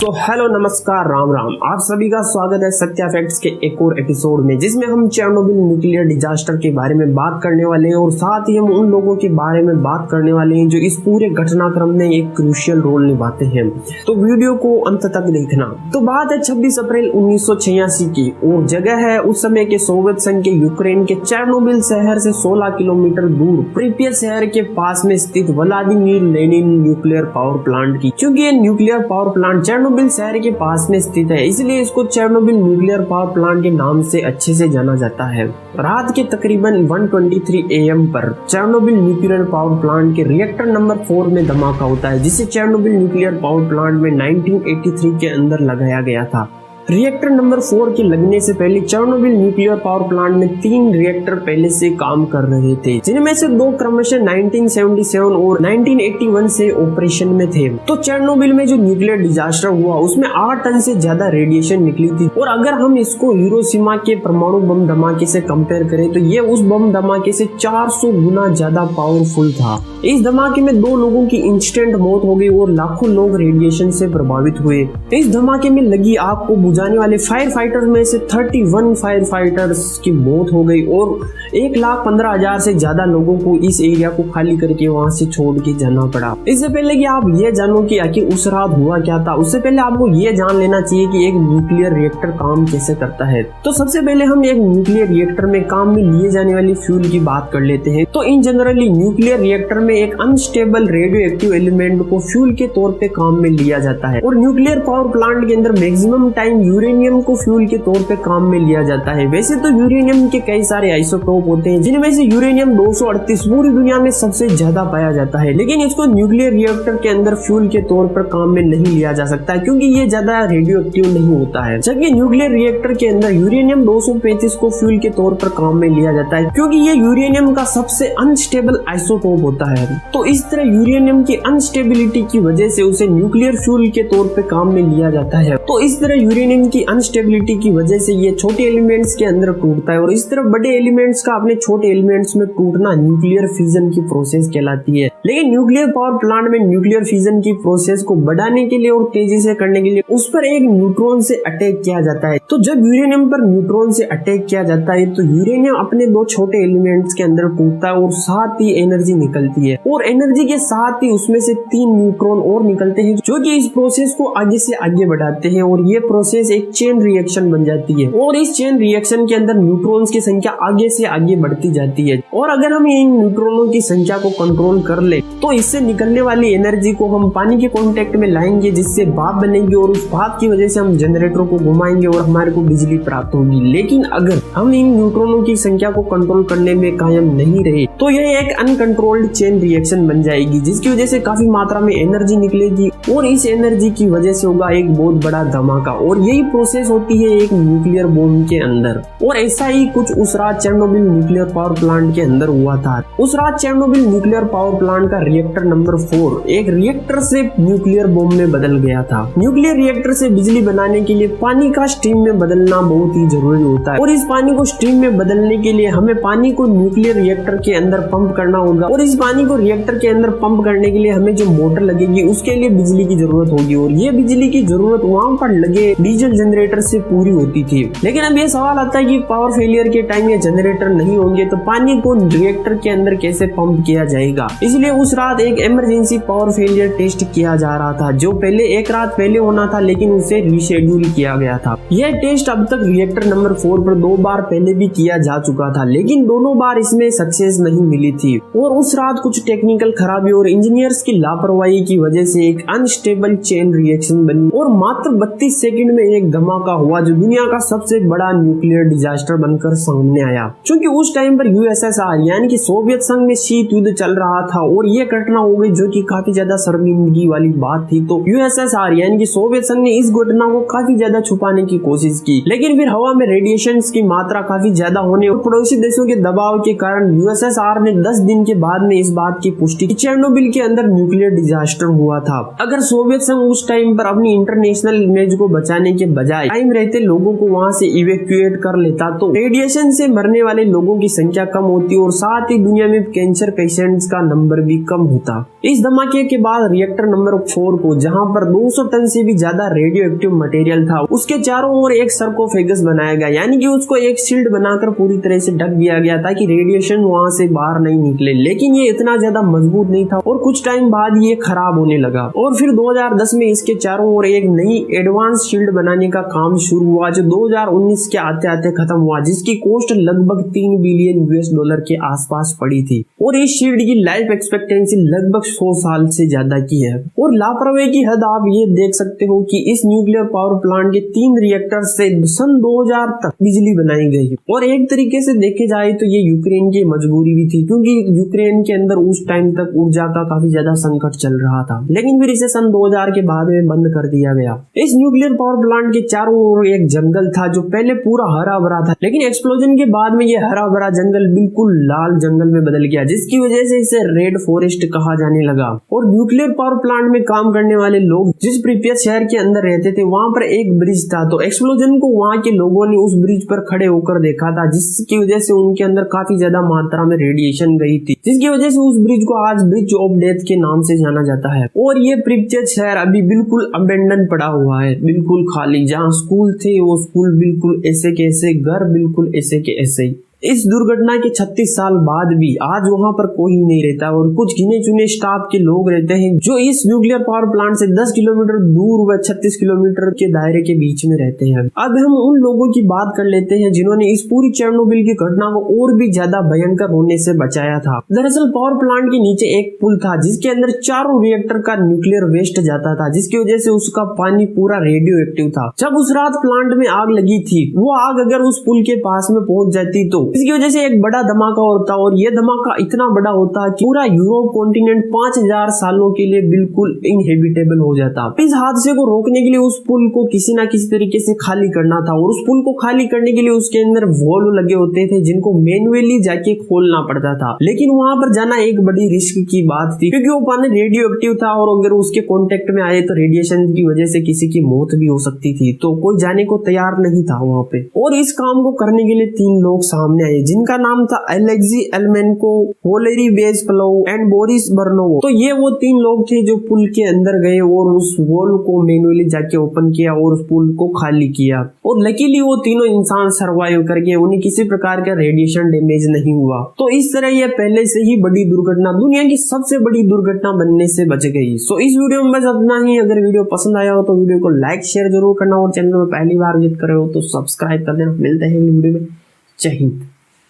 So hello नमस्कार राम राम, आप सभी का स्वागत है सत्या फैक्ट्स के एक और एपिसोड में, जिसमें हम चेरनोबिल न्यूक्लियर डिजास्टर के बारे में बात करने वाले हैं और साथ ही हम उन लोगों के बारे में बात करने वाले हैं जो इस पूरे घटनाक्रम में एक क्रूशियल रोल निभाते हैं। तो वीडियो को अंत तक देखना। तो बात है 26 अप्रैल 1986 की और जगह है उस समय के सोवियत संघ के यूक्रेन के चेरनोबिल शहर से 16 किलोमीटर दूर प्रिपियत शहर के पास में स्थित Vladimir Lenin nuclear power plant की। क्योंकि ये न्यूक्लियर पावर प्लांट चेरनोबिल शहर के पास में स्थित है, इसलिए इसको चेरनोबिल न्यूक्लियर पावर प्लांट के नाम से अच्छे से जाना जाता है। रात के तकरीबन 1:23 AM पर चेरनोबिल न्यूक्लियर पावर प्लांट के रिएक्टर नंबर 4 में धमाका होता है, जिसे चेरनोबिल न्यूक्लियर पावर प्लांट में 1983 के अंदर लगाया गया था। रिएक्टर नंबर 4 के लगने से पहले चेरनोबिल न्यूक्लियर पावर प्लांट में 3 रिएक्टर पहले से काम कर रहे थे, जिनमें से 2 क्रमशः 1977 और 1981 से ऑपरेशन में थे। तो चेरनोबिल में जो न्यूक्लियर डिजास्टर हुआ उसमें 8 टन से ज्यादा रेडिएशन निकली थी, और अगर हम इसको हिरोशिमा के परमाणु बम धमाके से कंपेयर करें तो ये उस बम धमाके से 400 गुना ज्यादा पावरफुल था। इस धमाके में 2 लोगों की इंस्टेंट मौत हो गई और लाखों लोग रेडिएशन से प्रभावित हुए। इस धमाके में लगी आग को बुझाने वाले फायर फाइटर में से 31 फायर फाइटर्स की मौत हो गई और 1,15,000 से ज्यादा लोगों को इस एरिया को खाली करके वहां से छोड़ के जाना पड़ा। इससे पहले कि आप ये जानो कि आखिर उस रात हुआ क्या था, उससे पहले आपको ये जान लेना चाहिए कि एक न्यूक्लियर रिएक्टर काम कैसे करता है। तो सबसे पहले हम एक न्यूक्लियर रिएक्टर में काम में लिए जाने वाली फ्यूल की बात कर लेते हैं। तो इन जनरली न्यूक्लियर रिएक्टर में एक अनस्टेबल रेडियो एक्टिव एलिमेंट को फ्यूल के तौर पे काम में लिया जाता है, और न्यूक्लियर पावर प्लांट के अंदर मैक्सिमम टाइम यूरेनियम को फ्यूल के तौर पे काम में लिया जाता है। वैसे तो यूरेनियम के कई सारे आइसोटोप होते हैं, जिनमें से यूरेनियम 238 पूरी दुनिया में सबसे ज्यादा पाया जाता है, लेकिन इसको न्यूक्लियर रिएक्टर के अंदर फ्यूल के तौर पर काम में नहीं लिया जा सकता है क्योंकि ये ज्यादा रेडियो एक्टिव नहीं होता है। जबकि न्यूक्लियर रिएक्टर के अंदर यूरेनियम 235 को फ्यूल के तौर पर काम में लिया जाता है क्योंकि ये यूरेनियम का सबसे अनस्टेबल आइसोटोप होता है। तो इस तरह यूरेनियम की अनस्टेबिलिटी की वजह से उसे न्यूक्लियर फ्यूल के तौर पे काम में लिया जाता है। तो इस तरह यूरेनियम की अनस्टेबिलिटी की वजह से ये छोटे एलिमेंट्स के अंदर टूटता है, और इस तरह बड़े एलिमेंट्स का अपने छोटे एलिमेंट्स में टूटना न्यूक्लियर फिजन की प्रोसेस कहलाती है। लेकिन न्यूक्लियर पावर प्लांट में न्यूक्लियर फिजन की प्रोसेस को बढ़ाने के लिए और तेजी से करने के लिए उस पर एक न्यूट्रॉन से अटैक किया जाता है। तो जब यूरेनियम पर न्यूट्रॉन से अटैक किया जाता है तो यूरेनियम अपने 2 छोटे एलिमेंट्स के अंदर टूटता है और साथ ही एनर्जी निकलती है, और एनर्जी के साथ ही उसमें से 3 न्यूट्रॉन और निकलते हैं जो कि इस प्रोसेस को आगे से आगे बढ़ाते हैं, और ये प्रोसेस एक चेन रिएक्शन बन जाती है। और इस चेन रिएक्शन के अंदर न्यूट्रॉन्स की संख्या आगे से आगे बढ़ती जाती है, और अगर हम इन न्यूट्रॉनों की संख्या को कंट्रोल कर ले तो इससे निकलने वाली एनर्जी को हम पानी के कांटेक्ट में लाएंगे, जिससे भाप बनेगी, और उस भाप की वजह से हम जनरेटर को घुमाएंगे और हमारे को बिजली प्राप्त होगी। लेकिन अगर हम इन न्यूट्रॉनों की संख्या को कंट्रोल करने में कायम नहीं रहे तो यह एक अनकंट्रोल्ड चेन रिएक्शन बन जाएगी, जिसकी वजह से काफी मात्रा में एनर्जी निकलेगी, और इस एनर्जी की वजह से होगा एक बहुत बड़ा धमाका, और यही प्रोसेस होती है एक न्यूक्लियर बॉम्ब के अंदर। और ऐसा ही कुछ उस रात चेरनोबिल न्यूक्लियर पावर प्लांट के अंदर हुआ था। उस रात चेरनोबिल न्यूक्लियर पावर प्लांट का रिएक्टर नंबर 4 एक रिएक्टर से न्यूक्लियर बॉम्ब में बदल गया था। न्यूक्लियर रिएक्टर से बिजली बनाने के लिए पानी का स्टीम में बदलना बहुत ही जरूरी होता है, और इस पानी को स्टीम में बदलने के लिए हमें पानी को न्यूक्लियर रिएक्टर के अंदर पंप करना होगा, और इस पानी को रिएक्टर के अंदर पंप करने के लिए हमें जो मोटर लगेगी उसके लिए बिजली की जरूरत होगी, और ये बिजली की जरूरत वहाँ पर लगे डीजल जनरेटर से पूरी होती थी। लेकिन अब ये सवाल आता है कि पावर फेलियर के टाइम ये जनरेटर नहीं होंगे तो पानी को रिएक्टर के अंदर कैसे पंप किया जाएगा। इसलिए उस रात एक इमरजेंसी पावर फेलियर टेस्ट किया जा रहा था, जो पहले एक रात पहले होना था लेकिन उसे रीशेड्यूल किया गया था। यह टेस्ट अब तक रिएक्टर नंबर 4 पर 2 बार पहले भी किया जा चुका था, लेकिन दोनों बार इसमें सक्सेस नहीं मिली थी, और उस रात कुछ टेक्निकल खराबी और इंजीनियर्स की लापरवाही की वजह से एक अनस्टेबल चेन रिएक्शन बनी, और मात्र 32 सेकंड में एक धमाका हुआ जो दुनिया का सबसे बड़ा न्यूक्लियर डिजास्टर बनकर सामने आया। क्योंकि उस टाइम पर यूएसएसआर यानी कि सोवियत संघ में शीत युद्ध चल रहा था, और ये घटना हो गई जो कि काफी ज्यादा शर्मिंदगी वाली बात थी। तो यूएसएसआर यानी कि सोवियत संघ ने इस घटना को काफी ज्यादा छुपाने की कोशिश की, लेकिन फिर हवा में रेडिएशन की मात्रा काफी ज्यादा होने और पड़ोसी देशों के दबाव के कारण यूएसएसआर ने 10 दिन के बाद में इस बात की पुष्टि की चेरनोबिल के अंदर न्यूक्लियर डिजास्टर हुआ था। अगर सोवियत संघ उस टाइम पर अपनी इंटरनेशनल इमेज को बचाने के बजाय टाइम रहते लोगों को वहां से इवैक्यूएट कर लेता तो रेडिएशन से मरने वाले लोगों की संख्या कम होती और साथ ही दुनिया में कैंसर पेशेंट्स का नंबर भी कम होता। इस धमाके के बाद रिएक्टर नंबर 4 को, जहां पर 200 टन से भी ज्यादा रेडियो एक्टिव मटेरियल था, उसके चारों ओर एक सर्कोफेगस बनाया गया, यानी कि उसको एक शील्ड बनाकर पूरी तरह से ढक दिया गया ताकि रेडिएशन वहां से बाहर नहीं निकले। लेकिन ये इतना ज्यादा मजबूत नहीं था और कुछ टाइम बाद ये खराब होने लगा और फिर 2010 में इसके चारों ओर एक नई एडवांस शील्ड बनाने का काम शुरू हुआ जो 2019 के आते आते खत्म हुआ, जिसकी कॉस्ट लगभग 3 बिलियन US$ के आसपास पड़ी थी और इस शील्ड की लाइफ एक्सपेक्टेंसी लगभग 100 साल से ज्यादा की है। और लापरवाही की हद आप ये देख सकते हो कि इस न्यूक्लियर पावर प्लांट के 3 रिएक्टर से सन 2000 तक बिजली बनाई गई और एक तरीके से देखे जाए तो ये यूक्रेन की मजबूरी भी थी, क्योंकि यूक्रेन के अंदर उस टाइम तक ऊर्जा का काफी ज्यादा संकट चल रहा था। लेकिन फिर इसे सन 2000 के बाद में बंद कर दिया गया। इस न्यूक्लियर पावर प्लांट के चारों ओर एक जंगल था जो पहले पूरा हरा भरा था, लेकिन एक्सप्लोजन के बाद में ये हरा भरा जंगल बिल्कुल लाल जंगल में बदल गया, जिसकी वजह से इसे रेड फॉरेस्ट कहा जाने लगा। और न्यूक्लियर पावर प्लांट में काम करने वाले लोग जिस प्रिपियत शहर के अंदर रहते थे वहां पर एक ब्रिज था, तो एक्सप्लोजन को वहां के लोगों ने उस ब्रिज पर खड़े होकर देखा था, जिसकी वजह से उनके अंदर काफी ज्यादा मात्रा में रेडिएशन गई थी, जिसकी वजह से उस ब्रिज को आज ब्रिज ऑफ डेथ के नाम से जाना जाता है। और ये प्रिपियत शहर अभी बिल्कुल अबेंडन पड़ा हुआ है, बिल्कुल खाली। जहाँ स्कूल थे वो स्कूल बिल्कुल ऐसे के ऐसे, घर बिल्कुल ऐसे के ऐसे ही। इस दुर्घटना के 36 साल बाद भी आज वहां पर कोई नहीं रहता और कुछ गिने चुने स्टाफ के लोग रहते हैं जो इस न्यूक्लियर पावर प्लांट से 10 किलोमीटर दूर व 36 किलोमीटर के दायरे के बीच में रहते हैं। अब हम उन लोगों की बात कर लेते हैं जिन्होंने इस पूरी चेरनोबिल की घटना को और भी ज्यादा भयंकर होने से बचाया था। दरअसल पावर प्लांट के नीचे एक पुल था जिसके अंदर चारों रिएक्टर का न्यूक्लियर वेस्ट जाता था, जिसकी वजह से उसका पानी पूरा रेडियो एक्टिव था। जब उस रात प्लांट में आग लगी थी, वो आग अगर उस पुल के पास में पहुंच जाती तो इसकी वजह से एक बड़ा धमाका होता और ये धमाका इतना बड़ा होता कि पूरा यूरोप कॉन्टिनेंट 5000 सालों के लिए बिल्कुल इनहेबिटेबल हो जाता। इस हादसे को रोकने के लिए उस पुल को किसी ना किसी तरीके से खाली करना था और उस पुल को खाली करने के लिए उसके अंदर वॉल्व लगे होते थे जिनको मैन्युअली जाके खोलना पड़ता था। लेकिन वहां पर जाना एक बड़ी रिस्क की बात थी, क्योंकि वो पानी रेडियो एक्टिव था और अगर उसके कॉन्टेक्ट में आए तो रेडिएशन की वजह से किसी की मौत भी हो सकती थी, तो कोई जाने को तैयार नहीं था वहां पे। और इस काम को करने के लिए 3 लोग सामने आए जिनका नाम था एलेक्सी एलमेनको, वोलेरी वेस्पलोव एंड बोरिस बर्नोवो। तो ये वो 3 लोग थे जो पुल के अंदर गए और उस वॉल्व को मैन्युअली जाके ओपन किया और उस पुल को खाली किया। और लकीली वो तीनों इंसान सर्वाइव कर गए, उन्हें किसी प्रकार का रेडिएशन डैमेज नहीं हुआ। तो इस तरह ये पहले से ही बड़ी दुर्घटना, दुनिया की सबसे बड़ी दुर्घटना बनने से बच गई। सो इस वीडियो में बस इतना ही। अगर वीडियो पसंद आया हो तो वीडियो को लाइक शेयर जरूर करना और चैनल में पहली बार विजिट कर रहे हो तो सब्सक्राइब कर देना। मिलते हैं वीडियो में। जय हिंद।